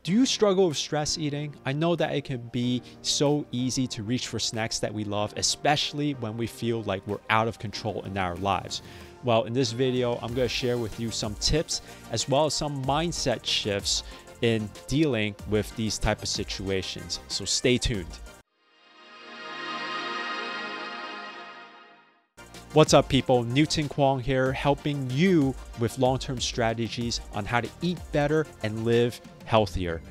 Do you struggle with stress eating? I know that it can be so easy to reach for snacks that we love, especially when we feel like we're out of control in our lives. Well, in this video, I'm going to share with you some tips as well as some mindset shifts in dealing with these type of situations. So stay tuned. What's up, people? Newton Kwong here, helping you with long-term strategies on how to eat better and live healthier.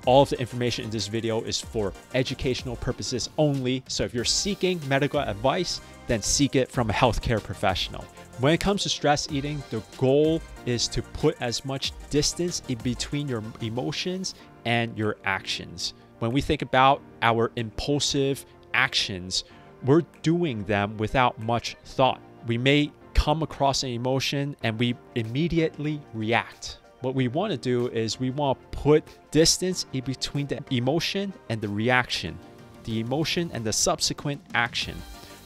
All of the information in this video is for educational purposes only. So if you're seeking medical advice, then seek it from a healthcare professional. When it comes to stress eating, the goal is to put as much distance in between your emotions and your actions. When we think about our impulsive actions, we're doing them without much thought. We may come across an emotion and we immediately react. What we want to do is we want to put distance in between the emotion and the reaction, the emotion and the subsequent action.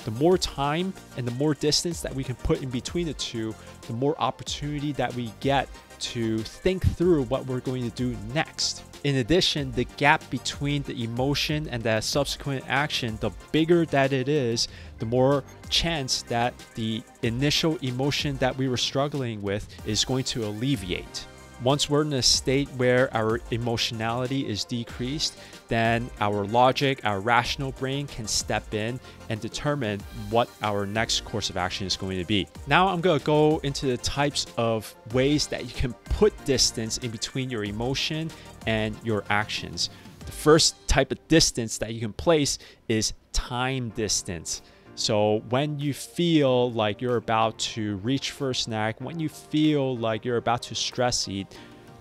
The more time and the more distance that we can put in between the two, the more opportunity that we get to think through what we're going to do next. In addition, the gap between the emotion and the subsequent action, the bigger that it is, the more chance that the initial emotion that we were struggling with is going to alleviate. Once we're in a state where our emotionality is decreased, then our logic, our rational brain can step in and determine what our next course of action is going to be. Now I'm going to go into the types of ways that you can put distance in between your emotion and your actions. The first type of distance that you can place is time distance. So when you feel like you're about to reach for a snack, when you feel like you're about to stress eat,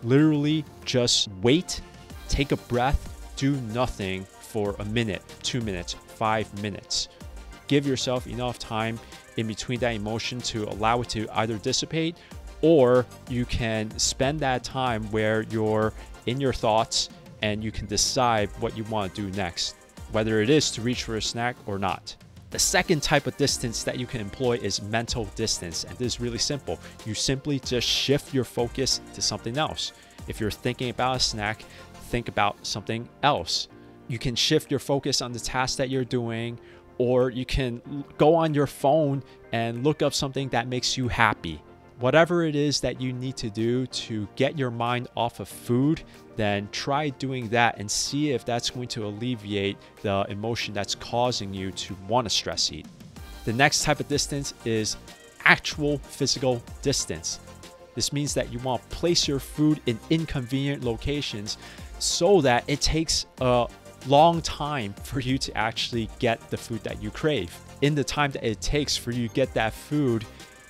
literally just wait, take a breath, do nothing for a minute, 2 minutes, 5 minutes. Give yourself enough time in between that emotion to allow it to either dissipate, or you can spend that time where you're in your thoughts and you can decide what you want to do next, whether it is to reach for a snack or not. The second type of distance that you can employ is mental distance, and this is really simple. You simply just shift your focus to something else. If you're thinking about a snack, think about something else. You can shift your focus on the task that you're doing, or you can go on your phone and look up something that makes you happy. Whatever it is that you need to do to get your mind off of food, then try doing that and see if that's going to alleviate the emotion that's causing you to want to stress eat. The next type of distance is actual physical distance. This means that you want to place your food in inconvenient locations so that it takes a long time for you to actually get the food that you crave. In the time that it takes for you to get that food,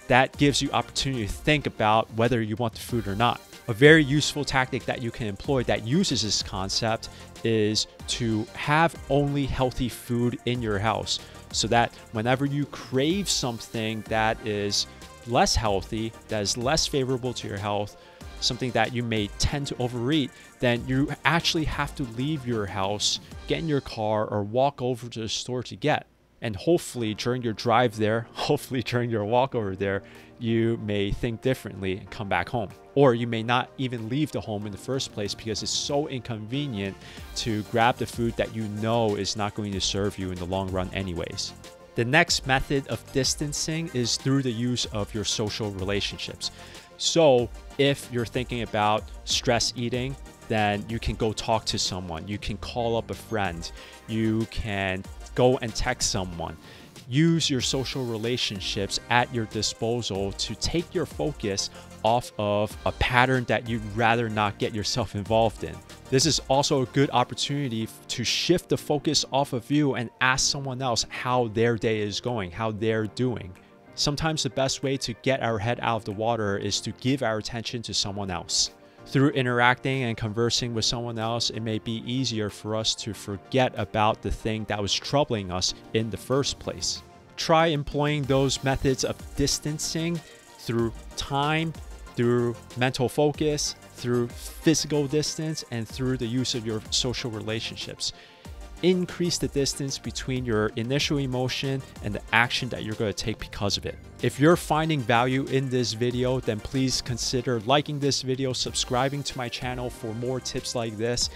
that gives you opportunity to think about whether you want the food or not. A very useful tactic that you can employ that uses this concept is to have only healthy food in your house, so that whenever you crave something that is less healthy, that is less favorable to your health, something that you may tend to overeat, then you actually have to leave your house, get in your car, or walk over to the store to get. And hopefully during your drive there, hopefully during your walk over there, you may think differently and come back home. Or you may not even leave the home in the first place because it's so inconvenient to grab the food that you know is not going to serve you in the long run anyways. The next method of distancing is through the use of your social relationships. So if you're thinking about stress eating, then you can go talk to someone. You can call up a friend. You can go and text someone. Use your social relationships at your disposal to take your focus off of a pattern that you'd rather not get yourself involved in. This is also a good opportunity to shift the focus off of you and ask someone else how their day is going, how they're doing. Sometimes the best way to get our head out of the water is to give our attention to someone else. Through interacting and conversing with someone else, it may be easier for us to forget about the thing that was troubling us in the first place. Try employing those methods of distancing through time, through mental focus, through physical distance, and through the use of your social relationships. increase the distance between your initial emotion and the action that you're going to take because of it. If you're finding value in this video, then please consider liking this video, subscribing to my channel for more tips like this.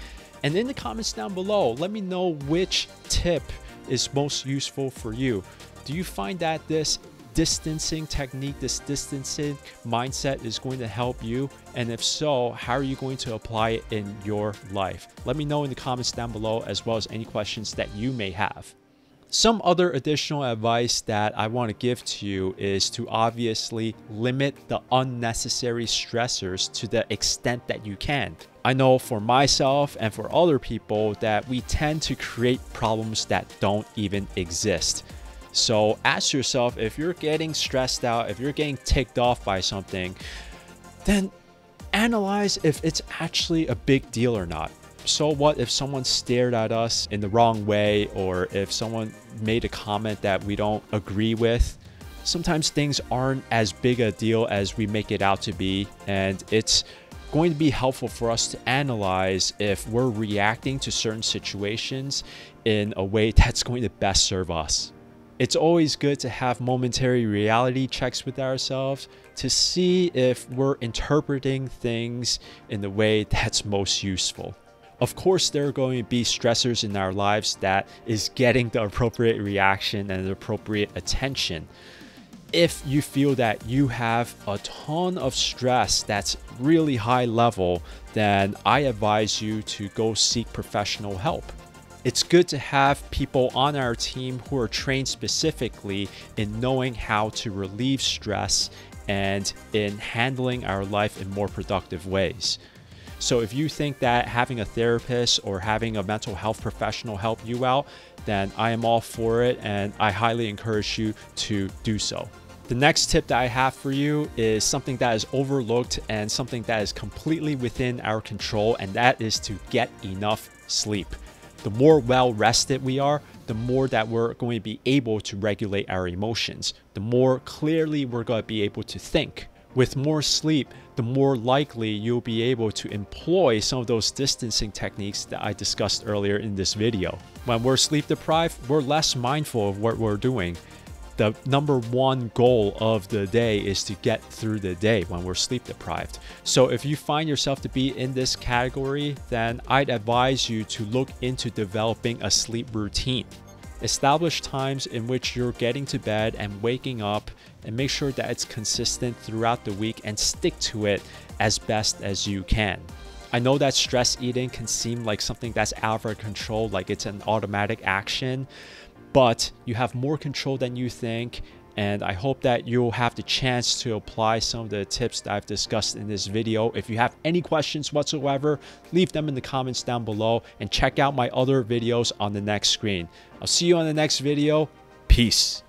And in the comments down below, let me know which tip is most useful for you. Do you find that this distancing technique, this distancing mindset is going to help you? And if so, how are you going to apply it in your life? Let me know in the comments down below, as well as any questions that you may have. Some other additional advice that I want to give to you is to obviously limit the unnecessary stressors to the extent that you can. I know for myself and for other people that we tend to create problems that don't even exist. So ask yourself, if you're getting stressed out, if you're getting ticked off by something, then analyze if it's actually a big deal or not. So what if someone stared at us in the wrong way, or if someone made a comment that we don't agree with? Sometimes things aren't as big a deal as we make it out to be, and it's going to be helpful for us to analyze if we're reacting to certain situations in a way that's going to best serve us. It's always good to have momentary reality checks with ourselves to see if we're interpreting things in the way that's most useful. Of course, there are going to be stressors in our lives that is getting the appropriate reaction and the appropriate attention. If you feel that you have a ton of stress that's really high level, then I advise you to go seek professional help. It's good to have people on our team who are trained specifically in knowing how to relieve stress and in handling our life in more productive ways. So if you think that having a therapist or having a mental health professional help you out, then I am all for it, and I highly encourage you to do so. The next tip that I have for you is something that is overlooked and something that is completely within our control, and that is to get enough sleep. The more well-rested we are, the more that we're going to be able to regulate our emotions, the more clearly we're going to be able to think. With more sleep, the more likely you'll be able to employ some of those distancing techniques that I discussed earlier in this video. When we're sleep deprived, we're less mindful of what we're doing. The number one goal of the day is to get through the day when we're sleep deprived. So if you find yourself to be in this category, then I'd advise you to look into developing a sleep routine. Establish times in which you're getting to bed and waking up, and make sure that it's consistent throughout the week and stick to it as best as you can. I know that stress eating can seem like something that's out of our control, like it's an automatic action, but you have more control than you think, and I hope that you'll have the chance to apply some of the tips that I've discussed in this video. If you have any questions whatsoever, leave them in the comments down below, and check out my other videos on the next screen. I'll see you on the next video. Peace.